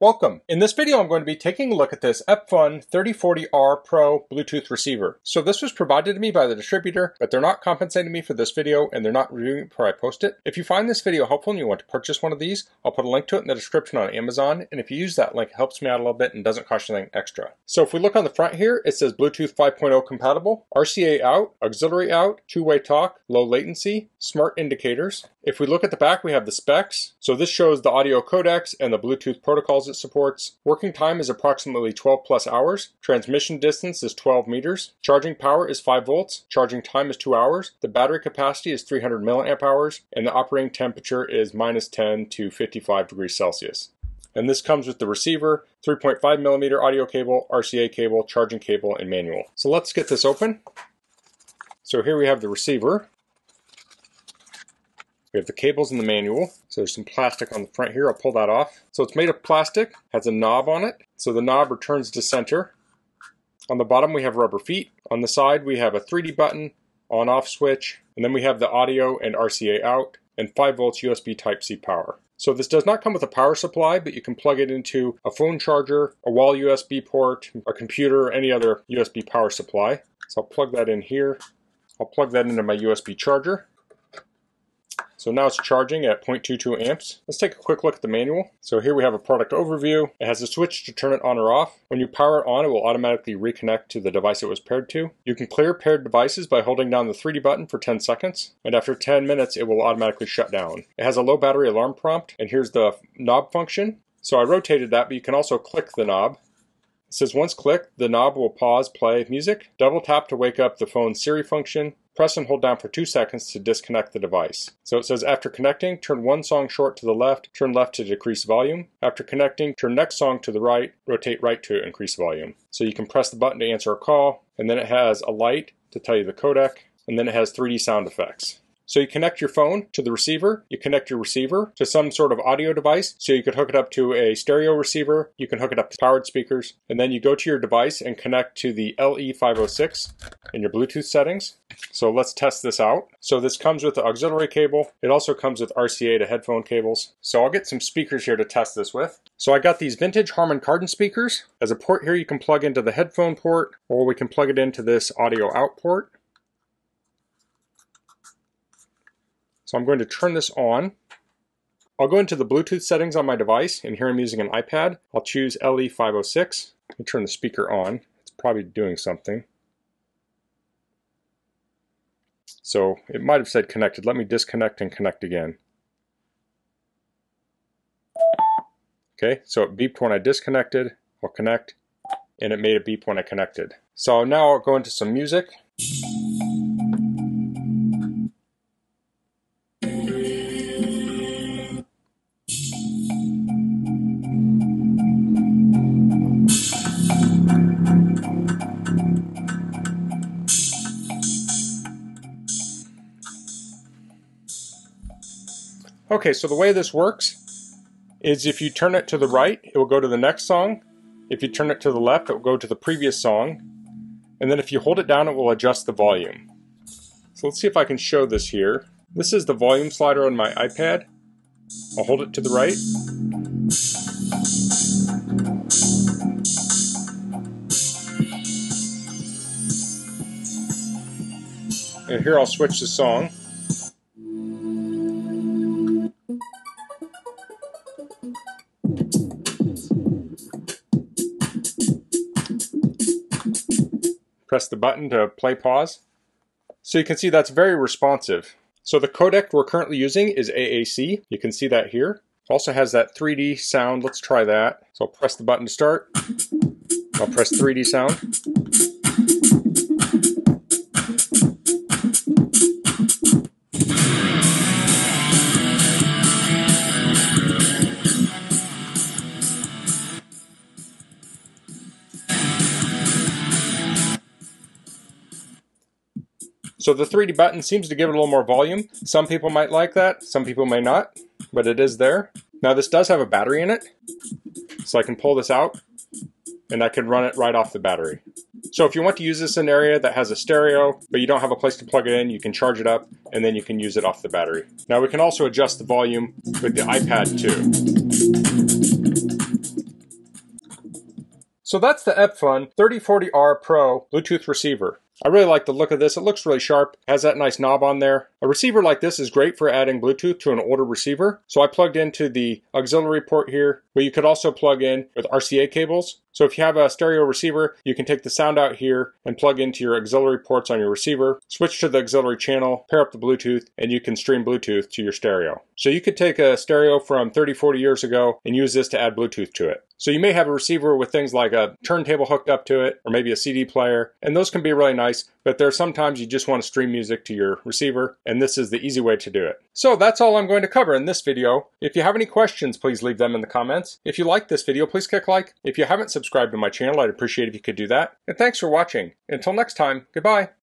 Welcome. In this video, I'm going to be taking a look at this eppfun 3040R Pro Bluetooth receiver. So this was provided to me by the distributor, but they're not compensating me for this video and they're not reviewing it before I post it. If you find this video helpful and you want to purchase one of these, I'll put a link to it in the description on Amazon. And if you use that link, it helps me out a little bit and doesn't cost you anything extra. So if we look on the front here, it says Bluetooth 5.0 compatible, RCA out, auxiliary out, two-way talk, low latency, smart indicators. If we look at the back, we have the specs. So this shows the audio codecs and the Bluetooth protocols it supports. Working time is approximately 12 plus hours. Transmission distance is 12 meters. Charging power is 5 volts. Charging time is 2 hours. The battery capacity is 300 milliamp hours. And the operating temperature is minus 10 to 55 degrees Celsius. And this comes with the receiver, 3.5 millimeter audio cable, RCA cable, charging cable, and manual. So let's get this open. So here we have the receiver. We have the cables and the manual. So there's some plastic on the front here. I'll pull that off. So it's made of plastic, has a knob on it. So the knob returns to center. On the bottom we have rubber feet. On the side we have a 3D button, on-off switch, and then we have the audio and RCA out, and 5 volts USB Type-C power. So this does not come with a power supply, but you can plug it into a phone charger, a wall USB port, a computer, or any other USB power supply. So I'll plug that in here. I'll plug that into my USB charger. So now it's charging at 0.22 amps. Let's take a quick look at the manual. So here we have a product overview. It has a switch to turn it on or off. When you power it on, it will automatically reconnect to the device it was paired to. You can clear paired devices by holding down the 3D button for 10 seconds. And after 10 minutes, it will automatically shut down. It has a low battery alarm prompt. And here's the knob function. So I rotated that, but you can also click the knob. It says once clicked, the knob will pause, play music. Double tap to wake up the phone's Siri function. Press and hold down for 2 seconds to disconnect the device. So it says after connecting, turn one song short to the left, turn left to decrease volume. After connecting, turn next song to the right, rotate right to increase volume. So you can press the button to answer a call, and then it has a light to tell you the codec, and then it has 3D sound effects. So you connect your phone to the receiver, you connect your receiver to some sort of audio device, so you could hook it up to a stereo receiver, you can hook it up to powered speakers, and then you go to your device and connect to the LE506 in your Bluetooth settings. So let's test this out. So this comes with the auxiliary cable. It also comes with RCA to headphone cables. So I'll get some speakers here to test this with. So I got these vintage Harman Kardon speakers. As a port here, you can plug into the headphone port, or we can plug it into this audio out port. So I'm going to turn this on. I'll go into the Bluetooth settings on my device, and here I'm using an iPad. I'll choose LE506 and turn the speaker on. It's probably doing something. So it might have said connected. Let me disconnect and connect again. Okay, so it beeped when I disconnected. I'll connect, and it made a beep when I connected. So now I'll go into some music. Okay, so the way this works is if you turn it to the right, it will go to the next song. If you turn it to the left, it will go to the previous song. And then if you hold it down, it will adjust the volume. So let's see if I can show this here. This is the volume slider on my iPad. I'll hold it to the right. And here I'll switch the song. Press the button to play pause. So you can see that's very responsive. So the codec we're currently using is AAC. You can see that here. It also has that 3D sound. Let's try that. So I'll press the button to start. I'll press 3D sound. So the 3D button seems to give it a little more volume. Some people might like that, some people may not, but it is there. Now this does have a battery in it, so I can pull this out and I can run it right off the battery. So if you want to use this in an area that has a stereo, but you don't have a place to plug it in, you can charge it up and then you can use it off the battery. Now we can also adjust the volume with the iPad too. So that's the eppfun 3040R Pro Bluetooth receiver. I really like the look of this. It looks really sharp, has that nice knob on there. A receiver like this is great for adding Bluetooth to an older receiver. So I plugged into the auxiliary port here, but you could also plug in with RCA cables. So if you have a stereo receiver, you can take the sound out here and plug into your auxiliary ports on your receiver, switch to the auxiliary channel, pair up the Bluetooth, and you can stream Bluetooth to your stereo. So you could take a stereo from 30, 40 years ago and use this to add Bluetooth to it. So you may have a receiver with things like a turntable hooked up to it, or maybe a CD player, and those can be really nice, but there are sometimes you just want to stream music to your receiver, and this is the easy way to do it. So that's all I'm going to cover in this video. If you have any questions, please leave them in the comments. If you like this video, please click like. If you haven't subscribed to my channel, I'd appreciate if you could do that. And thanks for watching. Until next time, goodbye.